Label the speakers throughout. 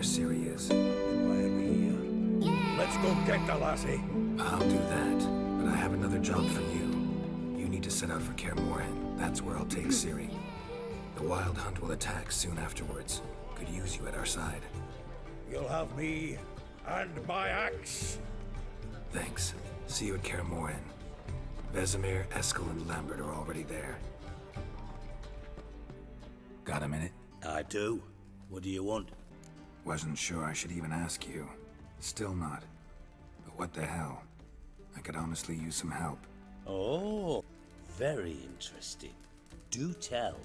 Speaker 1: Ciri is.
Speaker 2: Then why are we here? Let's go get the lassie.
Speaker 1: I'll do that, but I have another job for you. You need to set out for Kaer Morhen. That's where I'll take Ciri. The Wild Hunt will attack soon afterwards. Could use you at our side.
Speaker 2: You'll have me and my axe.
Speaker 1: Thanks. See you at Kaer Morhen. Vesemir, Eskel, and Lambert are already there. Got a minute?
Speaker 2: I do. What do you want?
Speaker 1: Wasn't sure I should even ask you. Still not. But what the hell? I could honestly use some help.
Speaker 2: Oh, very interesting. Do tell.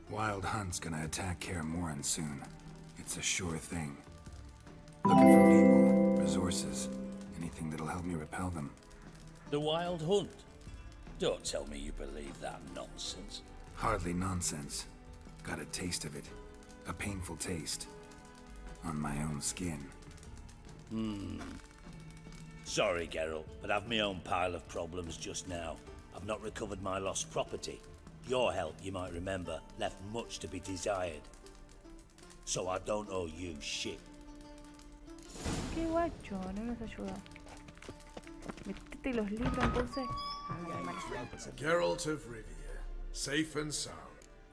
Speaker 1: Wild Hunt's gonna attack Kaer Morhen soon. It's a sure thing. Looking for people, resources, anything that'll help me repel them.
Speaker 2: The Wild Hunt? Don't tell me you believe that nonsense.
Speaker 1: Hardly nonsense. Got a taste of it. A painful taste. On my own skin.
Speaker 2: Sorry, Geralt, but I've my own pile of problems just now. I've not recovered my lost property. Your help, you might remember, left much to be desired. So I don't owe you shit.
Speaker 3: Qué guacho, no nos ayuda. Metete los libros entonces.
Speaker 4: Geralt of Rivia, safe and sound.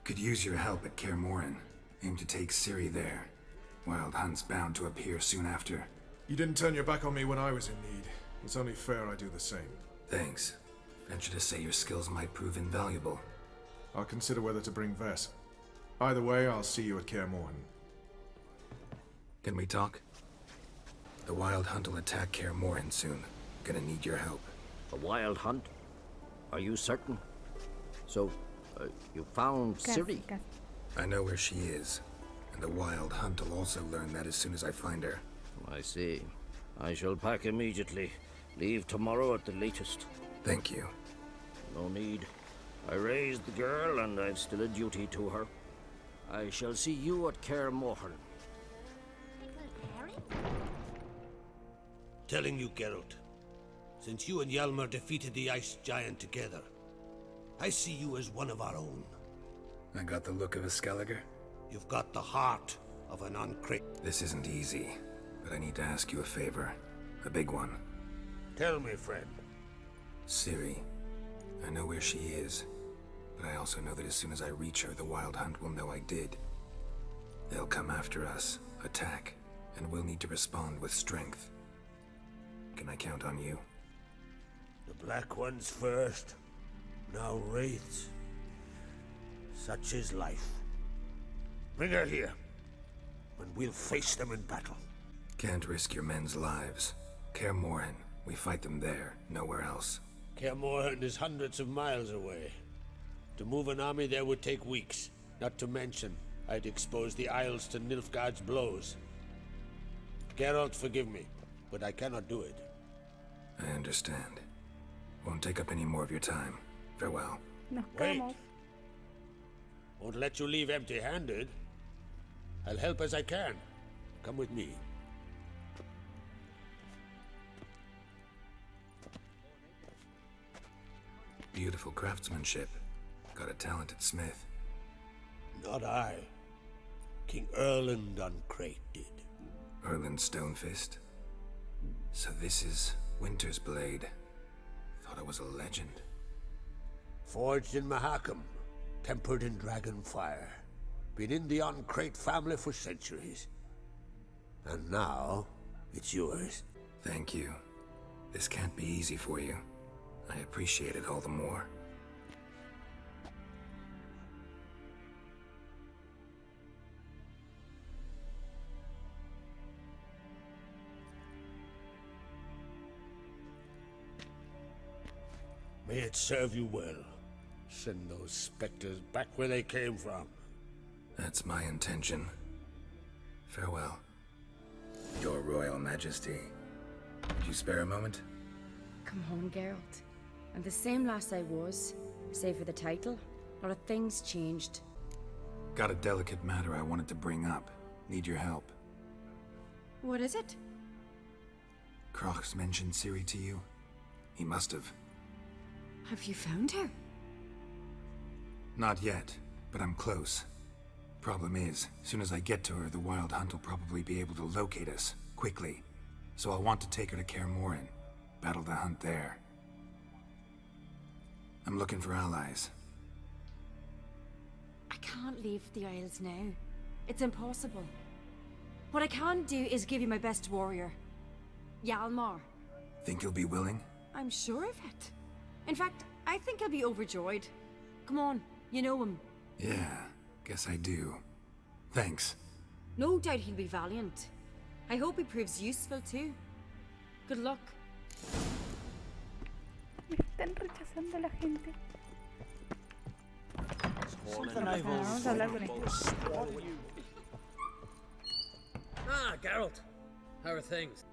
Speaker 1: Could use your help at Kaer Morhen. Aim to take Ciri there. Wild Hunt's bound to appear soon after.
Speaker 4: You didn't turn your back on me when I was in need. It's only fair I do the same.
Speaker 1: Thanks. Venture to say your skills might prove invaluable.
Speaker 4: I'll consider whether to bring Ves. Either way, I'll see you at Kaer Morhen.
Speaker 1: Can we talk? The Wild Hunt will attack Kaer Morhen soon. Gonna need your help.
Speaker 5: A wild hunt? Are you certain? So, you found Ciri?
Speaker 1: I know where she is. And the Wild Hunt will also learn that as soon as I find her.
Speaker 5: I see. I shall pack immediately. Leave tomorrow at the latest.
Speaker 1: Thank you.
Speaker 5: No need. I raised the girl, and I've still a duty to her. I shall see you at Kaer Morhen.
Speaker 6: Telling you, Geralt, since you and Hjalmar defeated the ice giant together, I see you as one of our own.
Speaker 1: I got the look of a Skelliger.
Speaker 6: You've got the heart of an uncra-
Speaker 1: This isn't easy, but I need to ask you a favor. A big one.
Speaker 6: Tell me, friend.
Speaker 1: Ciri. I know where she is, but I also know that as soon as I reach her, the Wild Hunt will know I did. They'll come after us, attack, and we'll need to respond with strength. Can I count on you?
Speaker 6: The Black Ones first, now Wraiths. Such is life. Bring her here, and we'll face them in battle.
Speaker 1: Can't risk your men's lives. Kaer Morhen, we fight them there, nowhere else.
Speaker 6: Kaer Morhen is hundreds of miles away. To move an army there would take weeks. Not to mention, I'd expose the Isles to Nilfgaard's blows. Geralt, forgive me, but I cannot do it.
Speaker 1: I understand. Won't take up any more of your time. Farewell.
Speaker 3: Nos
Speaker 6: Wait.
Speaker 3: quedamos.
Speaker 6: Won't let you leave empty-handed. I'll help as I can. Come with me.
Speaker 1: Beautiful craftsmanship. Got a talented smith.
Speaker 6: Not I. King Erland Uncrate did.
Speaker 1: Erland Stonefist. So this is Winter's Blade. Thought I was a legend.
Speaker 6: Forged in Mahakam, tempered in dragon fire. Been in the Uncrate family for centuries. And now, it's yours.
Speaker 1: Thank you. This can't be easy for you. I appreciate it all the more.
Speaker 6: May it serve you well. Send those specters back where they came from.
Speaker 1: That's my intention. Farewell. Your Royal Majesty. Would you spare a moment?
Speaker 7: Come home, Geralt. I'm the same lass I was, save for the title. A lot of things changed.
Speaker 1: Got a delicate matter I wanted to bring up. Need your help.
Speaker 7: What is it?
Speaker 1: Kroch's mentioned Ciri to you? He must have.
Speaker 7: Have you found her?
Speaker 1: Not yet, but I'm close. Problem is, soon as I get to her, the Wild Hunt will probably be able to locate us, quickly. So I'll want to take her to Kaer Morhen, battle the hunt there. I'm looking for allies.
Speaker 7: I can't leave the Isles now. It's impossible. What I can do is give you my best warrior, Hjalmar.
Speaker 1: Think you'll be willing?
Speaker 7: I'm sure of it. In fact, I think he'll be overjoyed. Come on, you know him.
Speaker 1: Yeah, guess I do. Thanks.
Speaker 7: No doubt he'll be valiant. I hope he proves useful too. Good luck.
Speaker 3: Me están rechazando la gente. Vamos a hablar con él.
Speaker 8: Ah, Geralt. How are things?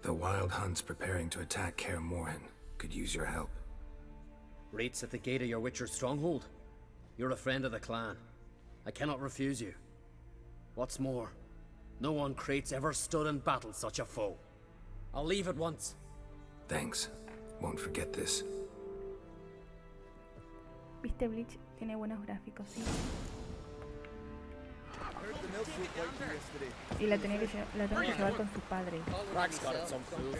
Speaker 1: The Wild Hunt's preparing to attack Kaer Morhen. Could use your help.
Speaker 8: Rates at the gate of your Witcher's stronghold. You're a friend of the clan. I cannot refuse you. What's more, no one Krait's ever stood in battle such a foe. I'll leave at once.
Speaker 1: Thanks. Won't forget this.
Speaker 3: Viste, Bleach tiene buenos gráficos, sí. Y la tengo que llevar con su padre.
Speaker 8: Rack's got it some fool.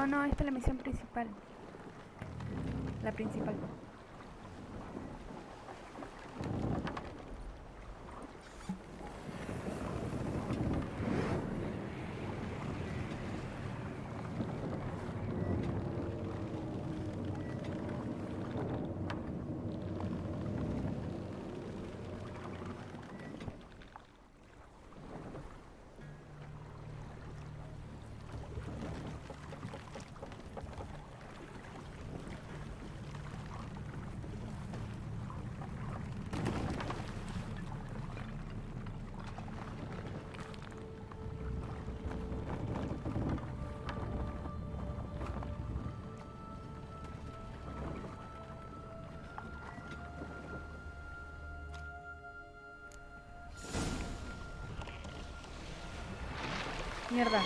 Speaker 3: No, esta es la misión principal. La principal. Mierda.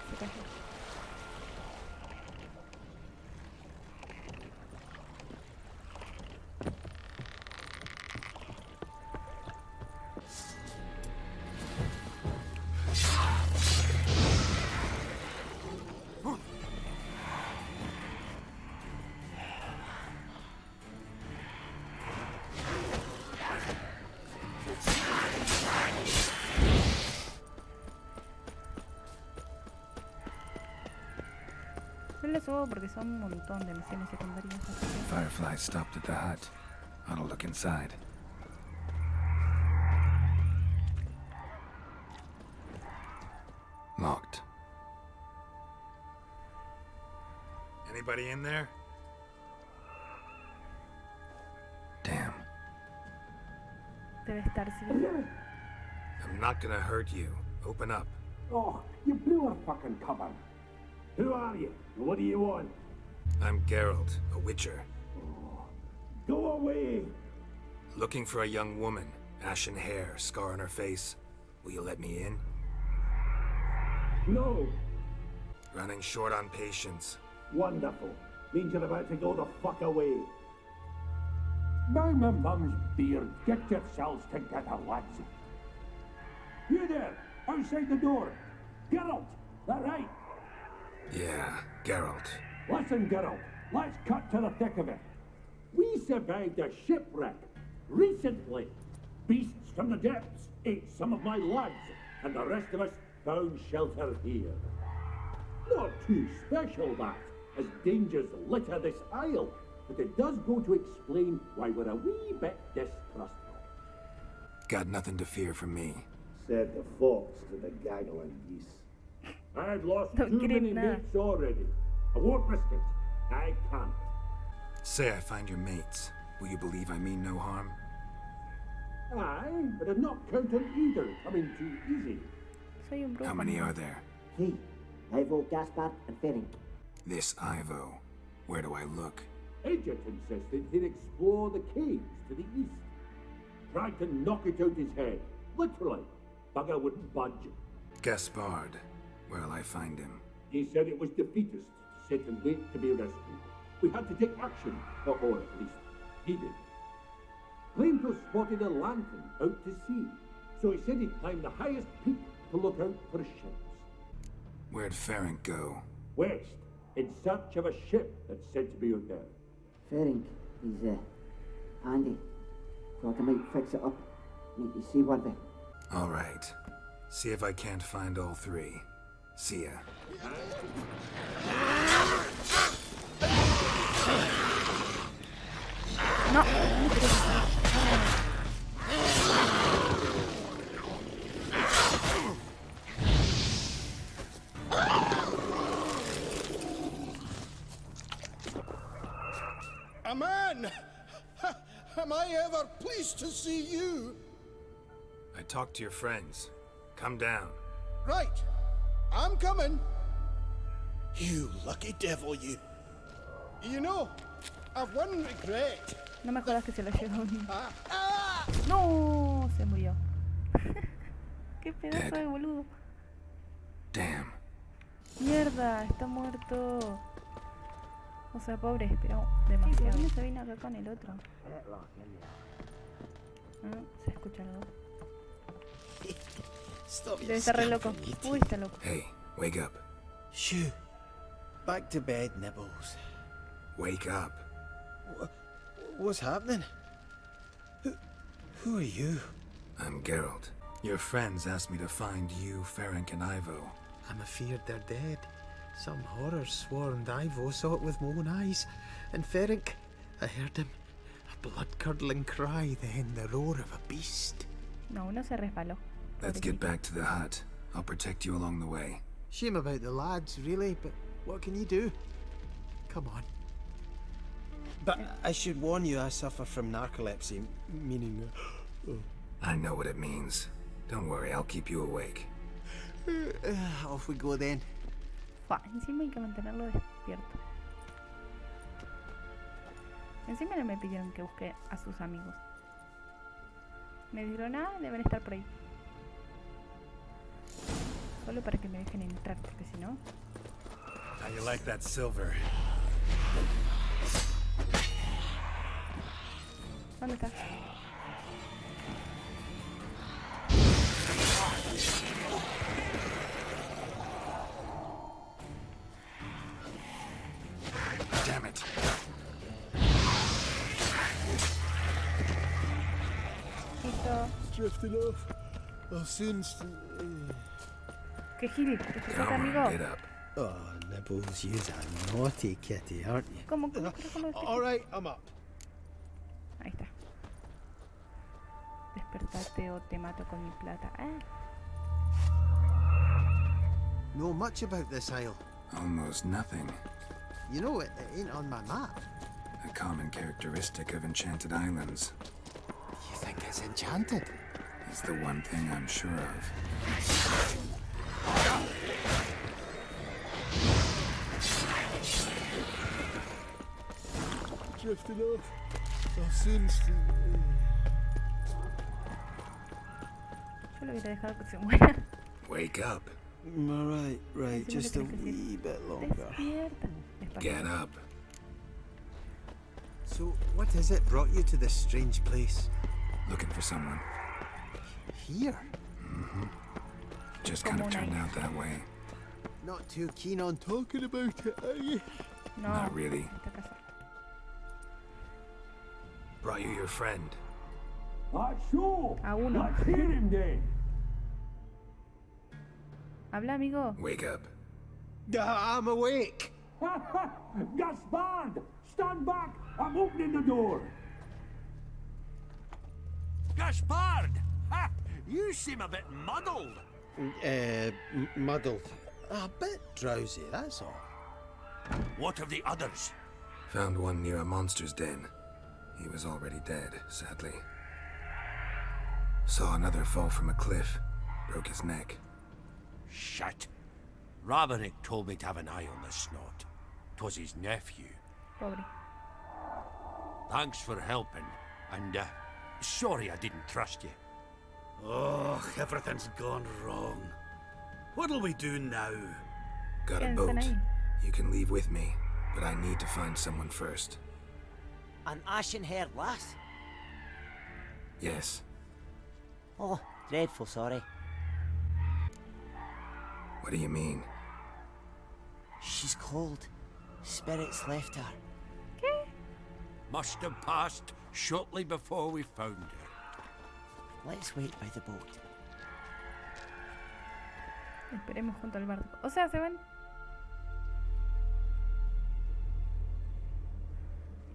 Speaker 3: Se cayó. Yo le subo porque son un montón de misiones secundarias. Así que...
Speaker 1: Firefly stopped at the hut. I'll look inside. Locked. Anybody in there? Damn.
Speaker 3: Debe estar Cirí.
Speaker 1: I'm not gonna hurt you. Open up.
Speaker 9: Oh, you blew a fucking cover. Who are you? What do you want?
Speaker 1: I'm Geralt, a witcher.
Speaker 9: Go away!
Speaker 1: Looking for a young woman. Ashen hair, scar on her face. Will you let me in?
Speaker 9: No!
Speaker 1: Running short on patience.
Speaker 9: Wonderful. Means you're about to go the fuck away. By my mum's beard, get yourselves together, lads. You there, outside the door. Geralt, that right?
Speaker 1: Yeah, Geralt.
Speaker 9: Listen, Geralt, let's cut to the thick of it. We survived a shipwreck recently. Beasts from the depths ate some of my lads, and the rest of us found shelter here. Not too special, that, as dangers litter this isle, but it does go to explain why we're a wee bit distrustful.
Speaker 1: Got nothing to fear from me.
Speaker 9: Said the fox to the gaggling geese. I've lost
Speaker 3: Don't
Speaker 9: too
Speaker 3: get
Speaker 9: many
Speaker 3: in there.
Speaker 9: mates already. I won't risk it. I can't.
Speaker 1: Say I find your mates. Will you believe I mean no harm?
Speaker 9: Aye, but I'm not counting either coming too easy.
Speaker 3: Soy un brujo.
Speaker 1: How many are there?
Speaker 10: 3. Ivo, Gaspard, and Ferenc.
Speaker 1: This Ivo. Where do I look?
Speaker 9: Agent insisted he'd explore the caves to the east. Tried to knock it out his head. Literally. Bugger wouldn't budge.
Speaker 1: Gaspard. Where'll I find him?
Speaker 9: He said it was defeatist, sitting late to be rescued. We had to take action, or at least he did. Claimed to have spotted a lantern out to sea, so he said he'd climb the highest peak to look out for ships.
Speaker 1: Where'd Ferenc go?
Speaker 9: West, in search of a ship that's said to be out there.
Speaker 10: Ferenc, he's handy. Thought I might fix it up. Make you see what they...
Speaker 1: All right. See if I can't find all 3. See ya.
Speaker 3: No.
Speaker 11: A man! Am I ever pleased to see you?
Speaker 1: I talked to your friends. Come down.
Speaker 11: Right. I'm coming. You lucky devil, you. You know, I've one regret.
Speaker 3: No me jodas que se lo llevó. No, se murió. Qué pedazo de boludo.
Speaker 1: Damn.
Speaker 3: Mierda, está muerto. O sea, pobre, esperó demasiado. ¿Dónde se vino acá con el otro? Se escucha algo. Debe estar re loco. Uy, está loco.
Speaker 1: Hey, wake up.
Speaker 11: Shoo. Back to bed, Nibbles.
Speaker 1: Wake up.
Speaker 11: What's happening? Who are you?
Speaker 1: I'm Geralt. Your friends asked me to find you, Ferenc, and Ivo.
Speaker 11: I'm afeard they're dead. Some horror swarmed Ivo, saw it with my own eyes. And Ferenc, I heard him. A blood-curdling cry, then the roar of a beast.
Speaker 3: No, uno se resbaló.
Speaker 1: Let's get back to the hut. I'll protect you along the way.
Speaker 11: Shame about the lads, really, but what can you do? Come on. But I should warn you, I suffer from narcolepsy, meaning...
Speaker 1: I know what it means. Don't worry, I'll keep you awake.
Speaker 11: Off we go then.
Speaker 3: Encima hay que mantenerlo despierto. Encima no me pidieron que busque a sus amigos. Me dijeron, deben estar por ahí. Solo para que me dejen entrar, porque si no...
Speaker 1: How you like that silver?
Speaker 3: ¿Dónde está?
Speaker 1: Damn it.
Speaker 3: Listo.
Speaker 11: Drifting off. I'll soon...
Speaker 3: ¿Qué gil? ¿Te
Speaker 1: Come
Speaker 3: amigo?
Speaker 1: on, get up.
Speaker 11: Oh, Nibbles, you're a naughty kitty, aren't you?
Speaker 3: ¿Cómo?
Speaker 11: All right, I'm up.
Speaker 3: Ahí está. Despertate o te mato con mi plata.
Speaker 11: Know much about this isle?
Speaker 1: Almost nothing.
Speaker 11: You know, it ain't on my map.
Speaker 1: A common characteristic of enchanted islands.
Speaker 11: You think it's enchanted?
Speaker 1: It's the one thing I'm sure of.
Speaker 11: Drifting off. I'll soon...
Speaker 3: Yo lo hubiera dejado que se muera.
Speaker 1: Wake up.
Speaker 11: Right. Just a wee bit longer.
Speaker 3: Despierta.
Speaker 1: Get up.
Speaker 11: So, what is it brought you to this strange place?
Speaker 1: Looking for someone.
Speaker 11: Here?
Speaker 1: Mm-hmm. Just kind of turned out that way.
Speaker 11: Not too keen on talking about it, are you?
Speaker 3: No.
Speaker 1: Not really. Brought you your friend.
Speaker 9: Sure.
Speaker 3: A uno.
Speaker 9: Let's hear him then.
Speaker 3: Habla, amigo.
Speaker 1: Wake up.
Speaker 11: I'm awake.
Speaker 9: Gaspard, stand back. I'm opening the door.
Speaker 2: Gaspard! Ha! You seem a bit muddled.
Speaker 11: Muddled. A bit drowsy, that's all.
Speaker 2: What of the others?
Speaker 1: Found one near a monster's den. He was already dead, sadly. Saw another fall from a cliff. Broke his neck.
Speaker 6: Shit. Rabenik told me to have an eye on the snot. 'Twas his nephew.
Speaker 3: Pobre.
Speaker 6: Thanks for helping, and sorry I didn't trust you.
Speaker 12: Oh, everything's gone wrong. What'll we do now?
Speaker 1: Got a boat. You can leave with me, but I need to find someone first.
Speaker 13: An ashen-haired lass?
Speaker 1: Yes.
Speaker 13: Oh, dreadful sorry.
Speaker 1: What do you mean?
Speaker 13: She's cold. Spirits left her.
Speaker 6: Must have passed shortly before we found her.
Speaker 13: Let's wait by the boat.
Speaker 3: Esperemos junto al barco. O sea, se van.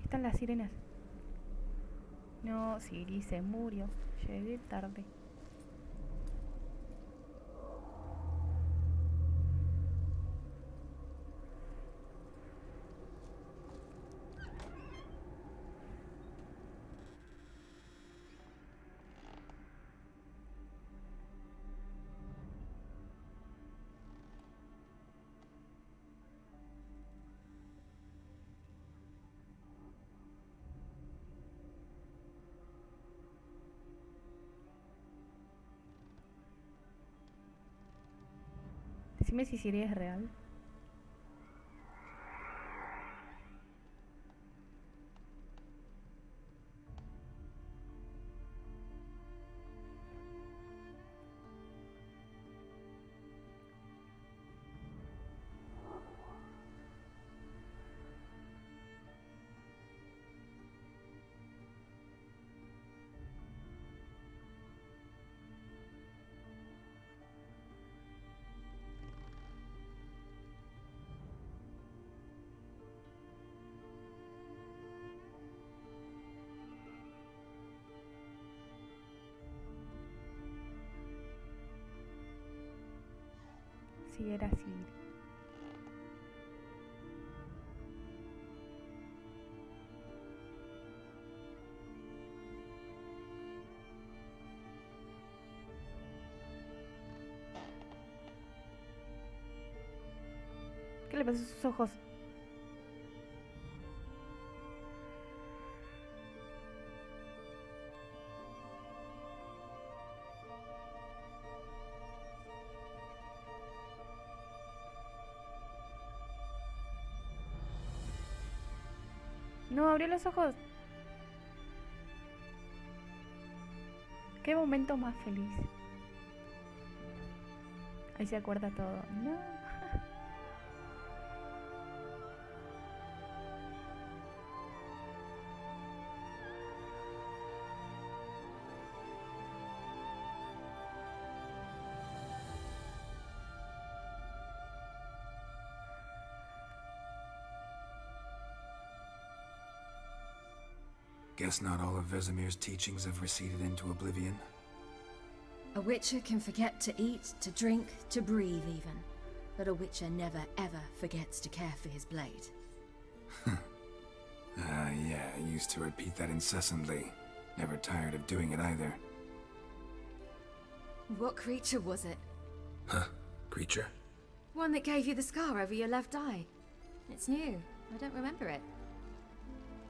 Speaker 3: Están las sirenas. No, Cirí se murió. Llegué tarde. Decime si Cirí es real. Si era Cirí. ¿Qué le pasó a sus ojos? No, abrió los ojos. Qué momento más feliz. Ahí se acuerda todo. No.
Speaker 1: Guess not all of Vesemir's teachings have receded into oblivion.
Speaker 7: A witcher can forget to eat, to drink, to breathe even. But a witcher never ever forgets to care for his blade.
Speaker 1: Yeah, I used to repeat that incessantly. Never tired of doing it either.
Speaker 7: What creature was it?
Speaker 1: Huh? Creature?
Speaker 7: One that gave you the scar over your left eye. It's new. I don't remember it.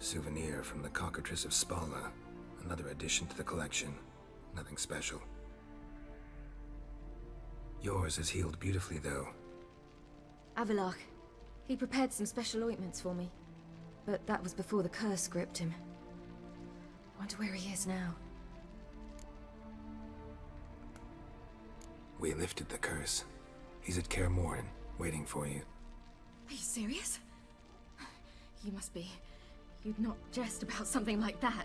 Speaker 1: Souvenir from the cockatrice of Spala. Another addition to the collection. Nothing special. Yours has healed beautifully, though.
Speaker 7: Avalok. He prepared some special ointments for me. But that was before the curse gripped him. Wonder where he is now.
Speaker 1: We lifted the curse. He's at Kaer Morhen, waiting for you.
Speaker 7: Are you serious? You must be. You'd not jest about something like that.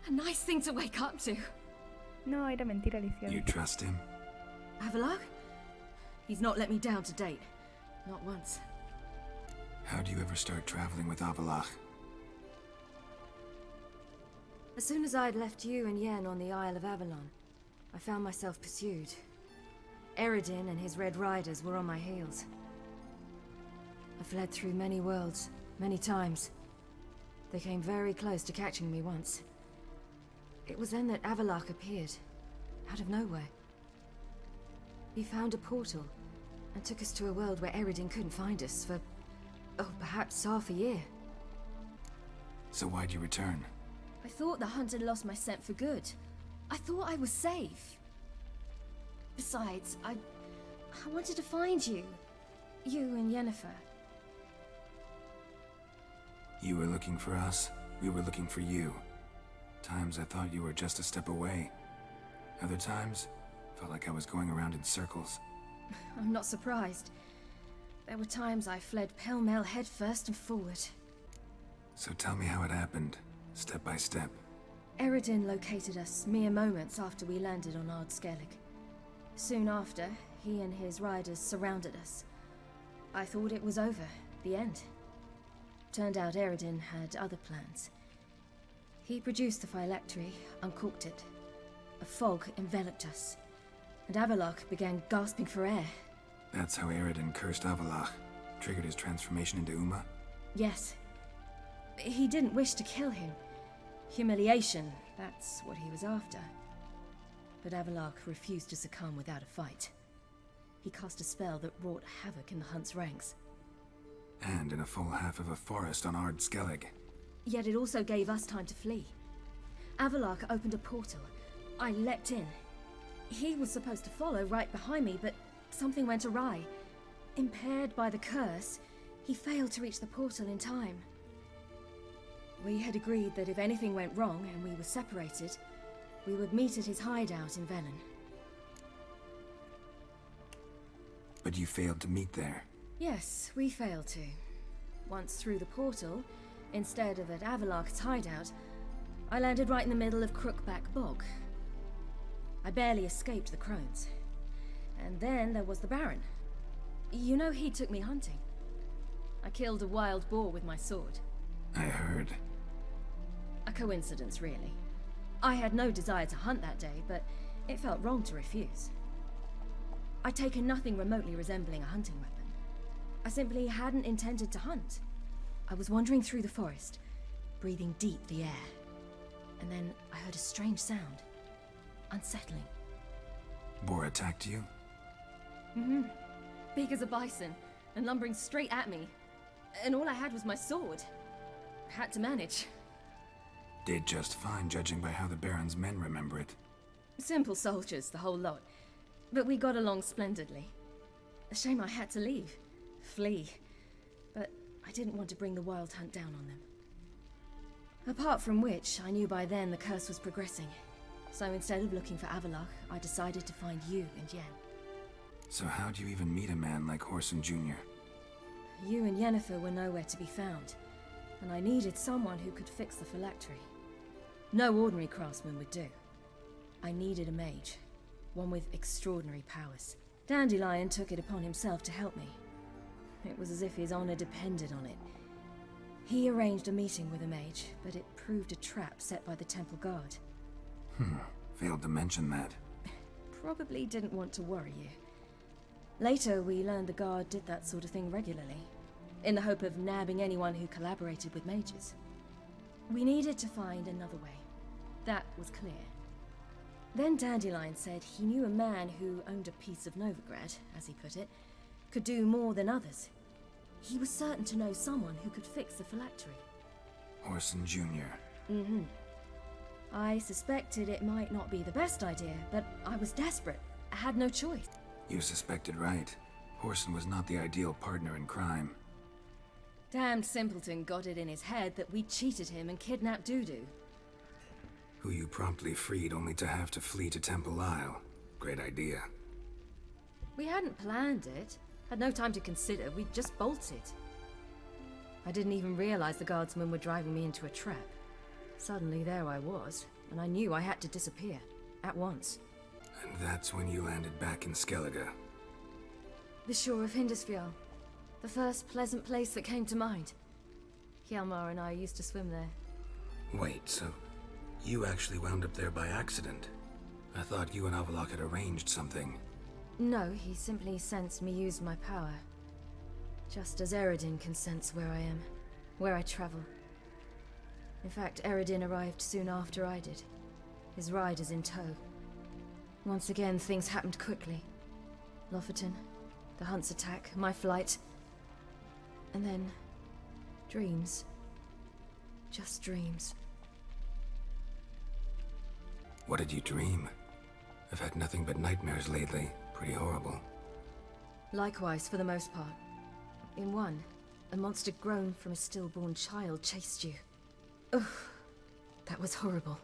Speaker 7: A nice thing to wake up to.
Speaker 3: No, era mentira, Alicia.
Speaker 1: You trust him?
Speaker 7: Avalok? He's not let me down to date. Not once.
Speaker 1: How'd you ever start traveling with Avalach?
Speaker 7: As soon as I'd left you and Yen on the Isle of Avalon, I found myself pursued. Eredin and his Red Riders were on my heels. I fled through many worlds, many times. They came very close to catching me once. It was then that Avallac'h appeared, out of nowhere. He found a portal and took us to a world where Eredin couldn't find us for, perhaps half a year.
Speaker 1: So why'd you return?
Speaker 7: I thought the hunt had lost my scent for good. I thought I was safe. Besides, I wanted to find you. You and Yennefer.
Speaker 1: You were looking for us, we were looking for you. Times I thought you were just a step away. Other times, felt like I was going around in circles.
Speaker 7: I'm not surprised. There were times I fled pell-mell head first and forward.
Speaker 1: So tell me how it happened, step by step.
Speaker 7: Eredin located us mere moments after we landed on Ard Skellig. Soon after, he and his riders surrounded us. I thought it was over, the end. Turned out Eredin had other plans. He produced the phylactery, uncorked it. A fog enveloped us, and Avallac'h began gasping for air.
Speaker 1: That's how Eredin cursed Avallac'h, triggered his transformation into Uma?
Speaker 7: Yes. He didn't wish to kill him. Humiliation, that's what he was after. But Avallac'h refused to succumb without a fight. He cast a spell that wrought havoc in the hunt's ranks.
Speaker 1: And in a full half of a forest on Ard Skellig.
Speaker 7: Yet it also gave us time to flee. Avallac'h opened a portal. I leapt in. He was supposed to follow right behind me, but something went awry. Impaired by the curse, he failed to reach the portal in time. We had agreed that if anything went wrong and we were separated, we would meet at his hideout in Velen.
Speaker 1: But you failed to meet there.
Speaker 7: Yes, we failed to. Once through the portal, instead of at Avallac'h's hideout, I landed right in the middle of Crookback Bog. I barely escaped the crones. And then there was the Baron. You know, he took me hunting. I killed a wild boar with my sword.
Speaker 1: I heard.
Speaker 7: A coincidence, really. I had no desire to hunt that day, but it felt wrong to refuse. I'd taken nothing remotely resembling a hunting weapon. I simply hadn't intended to hunt. I was wandering through the forest, breathing deep the air. And then I heard a strange sound. Unsettling.
Speaker 1: Boar attacked you?
Speaker 7: Mm-hmm. Big as a bison, and lumbering straight at me. And all I had was my sword. Had to manage.
Speaker 1: Did just fine, judging by how the Baron's men remember it.
Speaker 7: Simple soldiers, the whole lot. But we got along splendidly. A shame I had to leave. Flee. But I didn't want to bring the wild hunt down on them. Apart from which, I knew by then the curse was progressing. So instead of looking for Avallac'h, I decided to find you and Yen.
Speaker 1: So how'd you even meet a man like Whoreson Jr.?
Speaker 7: You and Yennefer were nowhere to be found, and I needed someone who could fix the phylactery. No ordinary craftsman would do. I needed a mage, one with extraordinary powers. Dandelion took it upon himself to help me. It was as if his honor depended on it. He arranged a meeting with a mage, but it proved a trap set by the temple guard.
Speaker 1: Failed to mention that.
Speaker 7: Probably didn't want to worry you. Later, we learned the guard did that sort of thing regularly, in the hope of nabbing anyone who collaborated with mages. We needed to find another way. That was clear. Then Dandelion said he knew a man who owned a piece of Novigrad, as he put it, could do more than others. He was certain to know someone who could fix the phylactery.
Speaker 1: Whoreson Jr.
Speaker 7: Mm-hmm. I suspected it might not be the best idea, but I was desperate. I had no choice.
Speaker 1: You suspected right. Whoreson was not the ideal partner in crime.
Speaker 7: Damned simpleton got it in his head that we cheated him and kidnapped Dudu.
Speaker 1: Who you promptly freed only to have to flee to Temple Isle. Great idea.
Speaker 7: We hadn't planned it. Had no time to consider. We just bolted. I didn't even realize the guardsmen were driving me into a trap. Suddenly there I was, and I knew I had to disappear. At once.
Speaker 1: And that's when you landed back in Skellige.
Speaker 7: The shore of Hindisfjall. The first pleasant place that came to mind. Hjalmar and I used to swim there.
Speaker 1: Wait, so you actually wound up there by accident? I thought you and Avallac'h had arranged something.
Speaker 7: No, he simply sensed me use my power. Just as Eredin can sense where I am, where I travel. In fact, Eredin arrived soon after I did. His riders in tow. Once again, things happened quickly. Lofoten, the hunt's attack, my flight. And then... dreams. Just dreams.
Speaker 1: What did you dream? I've had nothing but nightmares lately. Pretty horrible.
Speaker 7: Likewise, for the most part. In one, a monster grown from a stillborn child chased you. Ugh, that was horrible.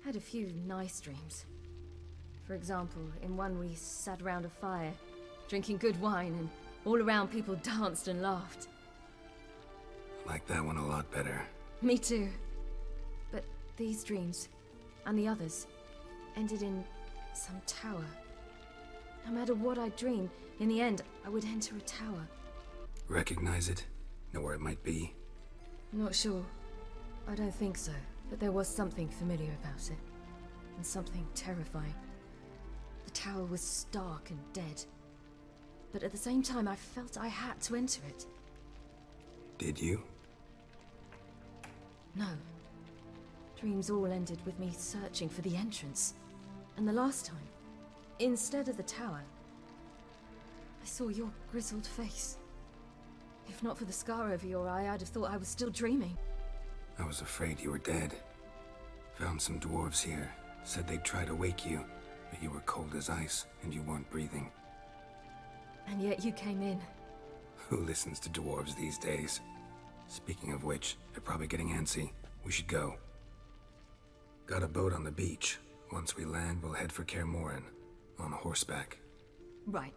Speaker 7: Had a few nice dreams. For example, in one we sat around a fire, drinking good wine, and all around people danced and laughed.
Speaker 1: Like that one a lot better.
Speaker 7: Me too. But these dreams, and the others, ended in some tower. No matter what I dreamed, in the end, I would enter a tower.
Speaker 1: Recognize it? Know where it might be?
Speaker 7: Not sure. I don't think so, but there was something familiar about it. And something terrifying. The tower was stark and dead. But at the same time, I felt I had to enter it.
Speaker 1: Did you?
Speaker 7: No. Dreams all ended with me searching for the entrance. And the last time, instead of the tower, I saw your grizzled face. If not for the scar over your eye, I'd have thought I was still dreaming.
Speaker 1: I was afraid you were dead. Found some dwarves here. Said they'd try to wake you, but you were cold as ice and you weren't breathing.
Speaker 7: And yet you came in.
Speaker 1: Who listens to dwarves these days? Speaking of which, they're probably getting antsy. We should go. Got a boat on the beach. Once we land, we'll head for Kaer Morhen. On horseback.
Speaker 7: Right.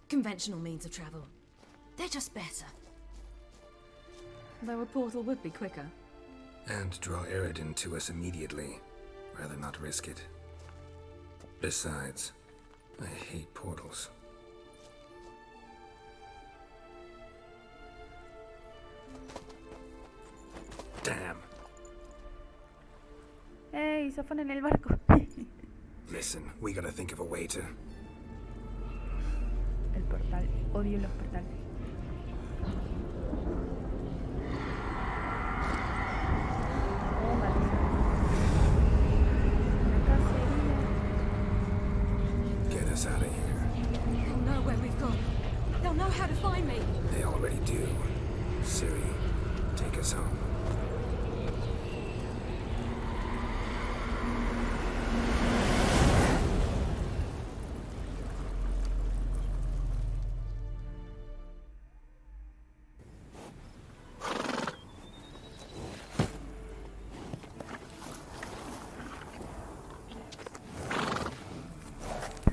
Speaker 7: Conventional means of travel. They're just better. Though a portal would be quicker.
Speaker 1: And draw Eredin to us immediately. Rather not risk it. Besides, I hate portals. Damn.
Speaker 3: ¡Ey! Se fueron en el barco.
Speaker 1: Listen, we gotta think of a way to...
Speaker 3: El portal. Odio los portales. Oh, maldición. La cacería.
Speaker 1: Get us out of here.
Speaker 7: They'll know where we've gone. They'll know how to find me.
Speaker 1: They already do. Ciri, take us home.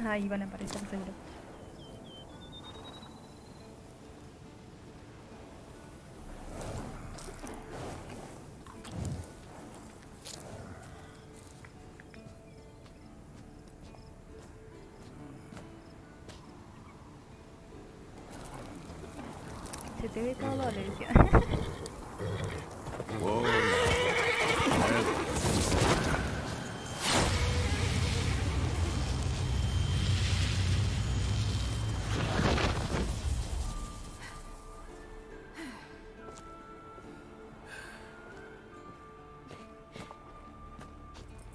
Speaker 3: Ahí van a aparecer seguro. Se te ve todo, le decía.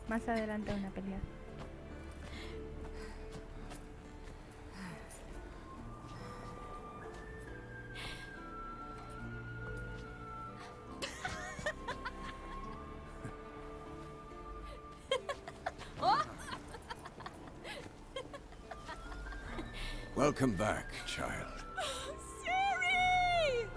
Speaker 3: Más adelante una pelea.
Speaker 12: Welcome back, child.
Speaker 7: Ciri!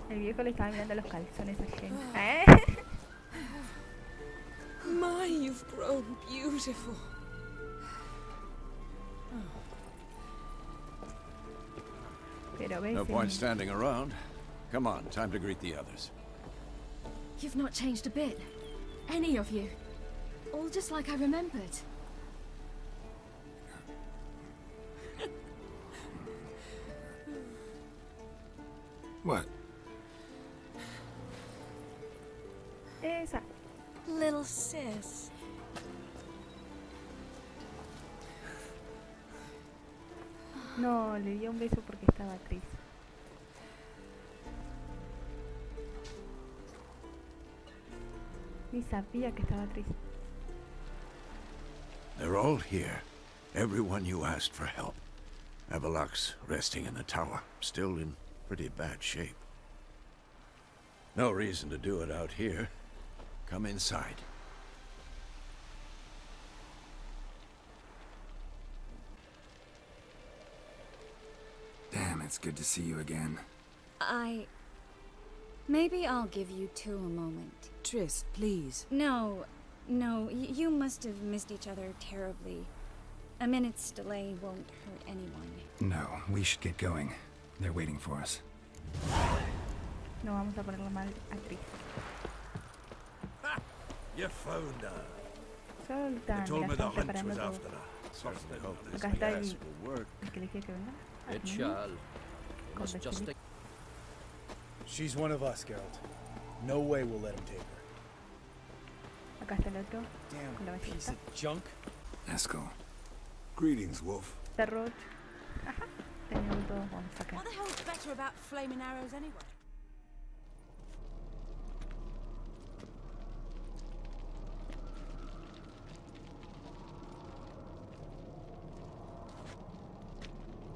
Speaker 3: El viejo le estaba mirando los calzones a Jen.
Speaker 7: My, you've grown beautiful.
Speaker 3: Pero ves,
Speaker 12: No point standing around. Come on, time to greet the others.
Speaker 7: You've not changed a bit. Any of you. All just like I remembered.
Speaker 1: What?
Speaker 3: Esa.
Speaker 7: Little sis.
Speaker 3: No, le dio un beso porque estaba triste. Ni sabía que estaba triste.
Speaker 12: They're all here. Everyone you asked for help. Avalok's resting in the tower, still in pretty bad shape. No reason to do it out here. Come inside.
Speaker 1: Damn, it's good to see you again.
Speaker 14: Maybe I'll give you two a moment.
Speaker 15: Triss, please.
Speaker 14: No, you must have missed each other terribly. A minute's delay won't hurt anyone.
Speaker 1: No, we should get going. They're waiting for us.
Speaker 3: No vamos a ponerlo mal a Chris.
Speaker 12: You found her.
Speaker 3: Soltan,
Speaker 12: They told me the
Speaker 3: están
Speaker 12: hunt
Speaker 3: preparando
Speaker 12: was
Speaker 3: todo.
Speaker 12: after her.
Speaker 3: Acá está
Speaker 12: Yes,
Speaker 3: el
Speaker 12: will work.
Speaker 3: que le dije que venga.
Speaker 8: It
Speaker 3: Aquí.
Speaker 8: shall.
Speaker 3: Con
Speaker 8: Must
Speaker 3: la
Speaker 8: just
Speaker 3: Cirí.
Speaker 8: stick.
Speaker 16: She's one of us, Geralt. No way we'll let him take her.
Speaker 3: Acá está el otro.
Speaker 16: Damn
Speaker 3: con la
Speaker 16: piece
Speaker 3: ballesta.
Speaker 16: of junk.
Speaker 1: Eskel.
Speaker 17: Greetings, Wolf.
Speaker 3: Está Roach. Ajá. Teniendo todo. Vamos acá.
Speaker 15: What the hell's better about flaming arrows anyway?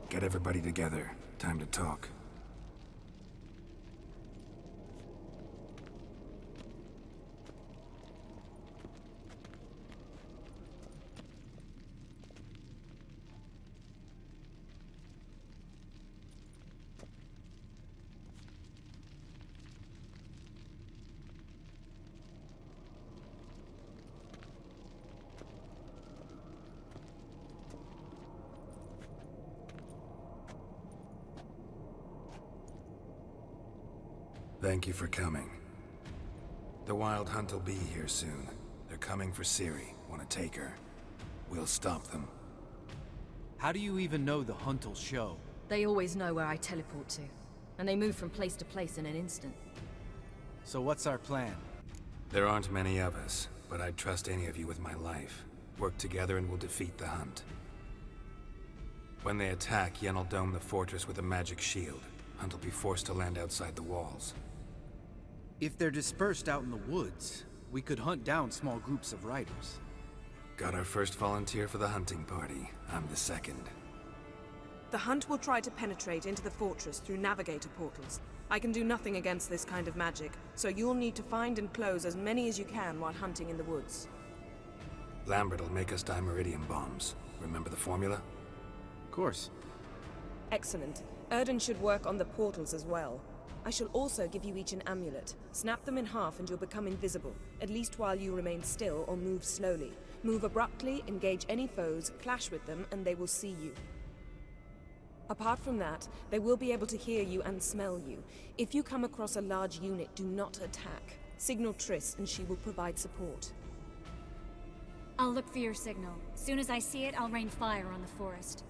Speaker 1: Get everybody together. Time to talk. Thank you for coming. The Wild Hunt will be here soon. They're coming for Ciri. Want to take her? We'll stop them.
Speaker 18: How do you even know the Hunt will show?
Speaker 7: They always know where I teleport to, and they move from place to place in an instant.
Speaker 18: So what's our plan?
Speaker 1: There aren't many of us, but I'd trust any of you with my life. Work together and we'll defeat the Hunt. When they attack, Yen will dome the fortress with a magic shield. Hunt will be forced to land outside the walls.
Speaker 18: If they're dispersed out in the woods, we could hunt down small groups of riders.
Speaker 1: Got our first volunteer for the hunting party. I'm the second.
Speaker 15: The Hunt will try to penetrate into the fortress through navigator portals. I can do nothing against this kind of magic, so you'll need to find and close as many as you can while hunting in the woods.
Speaker 1: Lambert will make us dimeridium bombs. Remember the formula?
Speaker 18: Of course.
Speaker 15: Excellent. Erden should work on the portals as well. I shall also give you each an amulet. Snap them in half and you'll become invisible, at least while you remain still or move slowly. Move abruptly, engage any foes, clash with them, and they will see you. Apart from that, they will be able to hear you and smell you. If you come across a large unit, do not attack. Signal Triss and she will provide support.
Speaker 14: I'll look for your signal. Soon as I see it, I'll rain fire on the forest.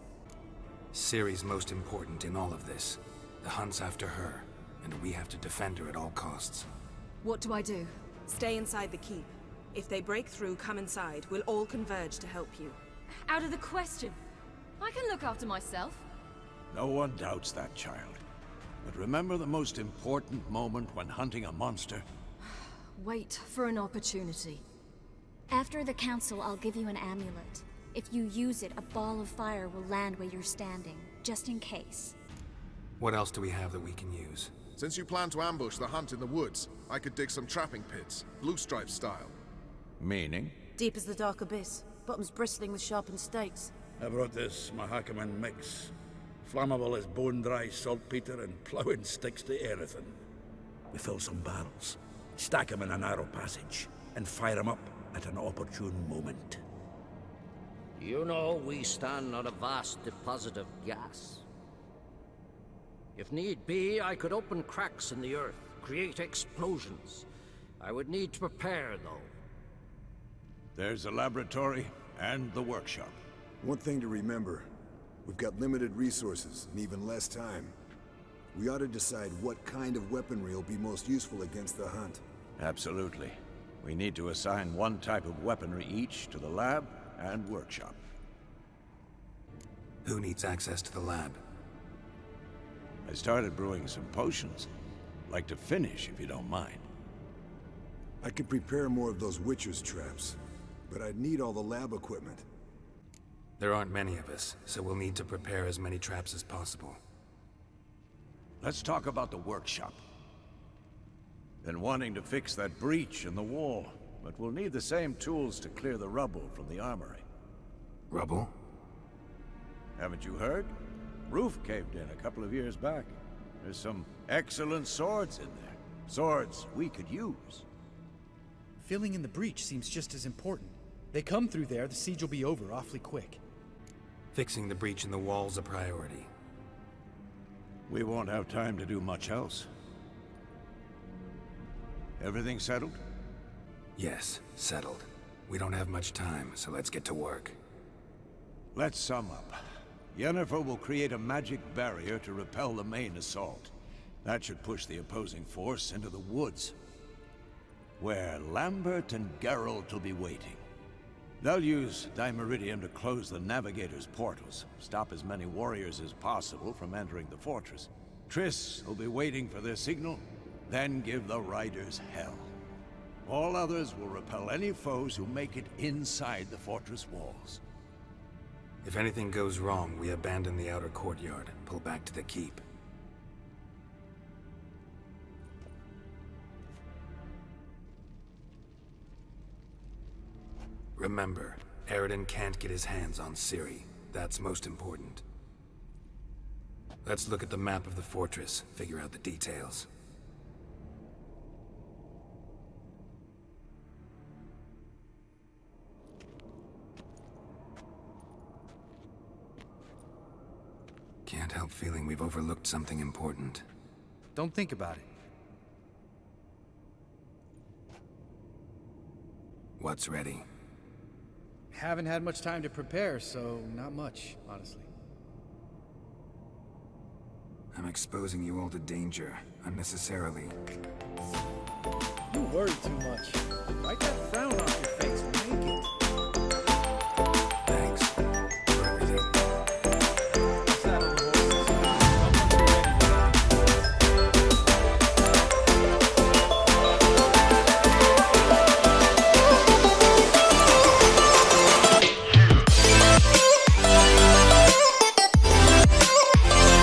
Speaker 1: Ciri's most important in all of this. The Hunt's after her, and we have to defend her at all costs.
Speaker 15: What do I do? Stay inside the keep. If they break through, come inside. We'll all converge to help you.
Speaker 7: Out of the question. I can look after myself.
Speaker 12: No one doubts that, child. But remember the most important moment when hunting a monster?
Speaker 7: Wait for an opportunity.
Speaker 14: After the council, I'll give you an amulet. If you use it, a ball of fire will land where you're standing, just in case.
Speaker 1: What else do we have that we can use?
Speaker 19: Since you plan to ambush the Hunt in the woods, I could dig some trapping pits, blue stripe style.
Speaker 12: Meaning?
Speaker 15: Deep as the dark abyss, bottoms bristling with sharpened stakes.
Speaker 12: I brought this Mahakaman mix. Flammable as bone-dry saltpeter and ploughing sticks to anything. We fill some barrels, stack them in a narrow passage, and fire them up at an opportune moment.
Speaker 5: You know, we stand on a vast deposit of gas. If need be, I could open cracks in the earth, create explosions. I would need to prepare, though.
Speaker 12: There's the laboratory and the workshop.
Speaker 17: One thing to remember, we've got limited resources and even less time. We ought to decide what kind of weaponry will be most useful against the Hunt.
Speaker 12: Absolutely. We need to assign one type of weaponry each to the lab and workshop.
Speaker 1: Who needs access to the lab?
Speaker 12: I started brewing some potions. Like to finish, if you don't mind.
Speaker 17: I could prepare more of those Witcher's traps, but I'd need all the lab equipment.
Speaker 1: There aren't many of us, so we'll need to prepare as many traps as possible.
Speaker 12: Let's talk about the workshop. Been wanting to fix that breach in the wall, but we'll need the same tools to clear the rubble from the armory.
Speaker 1: Rubble?
Speaker 12: Haven't you heard? Roof caved in a couple of years back. There's some excellent swords in there. Swords we could use.
Speaker 18: Filling in the breach seems just as important. They come through there, the siege will be over awfully quick.
Speaker 1: Fixing the breach in the wall's a priority.
Speaker 12: We won't have time to do much else. Everything settled?
Speaker 1: Yes, settled. We don't have much time, so let's get to work.
Speaker 12: Let's sum up. Yennefer will create a magic barrier to repel the main assault. That should push the opposing force into the woods, where Lambert and Geralt will be waiting. They'll use Dimeridium to close the Navigator's portals, stop as many warriors as possible from entering the fortress. Triss will be waiting for their signal, then give the riders hell. All others will repel any foes who make it inside the fortress walls.
Speaker 1: If anything goes wrong, we abandon the outer courtyard, pull back to the keep. Remember, Eridan can't get his hands on Ciri. That's most important. Let's look at the map of the fortress, figure out the details. Can't help feeling we've overlooked something important.
Speaker 18: Don't think about it.
Speaker 1: What's ready?
Speaker 18: Haven't had much time to prepare, so not much, honestly.
Speaker 1: I'm exposing you all to danger, unnecessarily.
Speaker 18: You worry too much. Write that frown